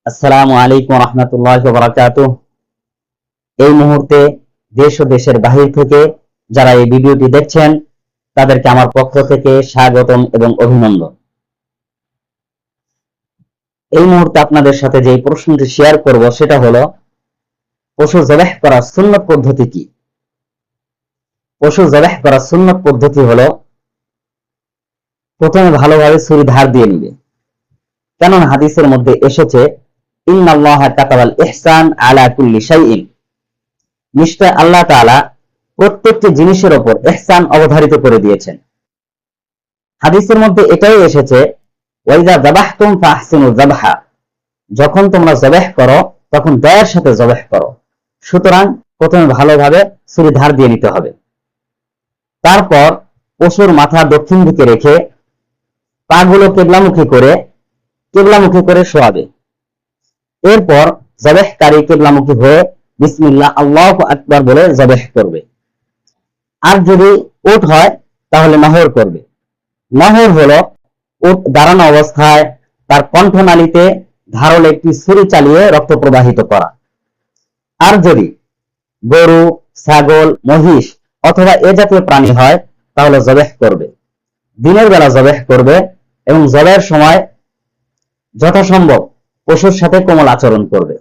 আসসালামু আলাইকুম রহমতুল্লাহ বারাকাতুহ। এই মুহূর্তে দেশ ও দেশের বাহির থেকে যারা এই ভিডিওটি দেখছেন তাদেরকে আমার পক্ষ থেকে স্বাগতম এবং অভিনন্দন। এই মুহূর্তে আপনাদের সাথে যে প্রশ্নটি শেয়ার করব সেটা হলো, পশু জবাহ করার সুন্নত পদ্ধতি কি? পশু জবাহ করার সুন্নত পদ্ধতি হলো, প্রথমে ভালোভাবে ছুরি ধার দিয়ে নিবে। কেননা হাদিসের মধ্যে এসেছে, ইন্নাল্লাহা কাতাবাল ইহসান আলা কুল্লি শাইইন, নিশ্চয় আল্লাহ তাআলা প্রত্যেকটি জিনিসের উপর ইহসান অবধারিত করে দিয়েছেন। হাদিসের মধ্যে এটাই এসেছে, ওয়াইদা যাবাহতুম ফাহসিনুল যাবহা, যখন তোমরা জবাহ করো তখন দয়ার সাথে জবাহ করো। সুতরাং প্রথমে ভালোভাবে ছুরি ধার দিয়ে নিতে হবে। তারপর পশুর মাথা দক্ষিণ দিকে রেখে পাগুলো কেবলামুখী করে শোয়াবে। এরপর জবাহকারী কেবলামুখী হয়ে বিসমিল্লাহ আল্লাহু আকবার বলে জবাহ করবে। আর যদি উট হয় তাহলে নহর করবে। নহর হলো উট দাঁড়ানো অবস্থায় তার কণ্ঠনালীতে ধারালো একটি ছুরি চালিয়ে রক্ত প্রবাহিত করা। আর যদি গরু, ছাগল, মহিষ অথবা এ জাতীয় প্রাণী হয় তাহলে জবাহ করবে। দিনের বেলা জবাহ করবে এবং জবাহের সময় যথাসম্ভব পশুর সাথে কোমল আচরণ করবে।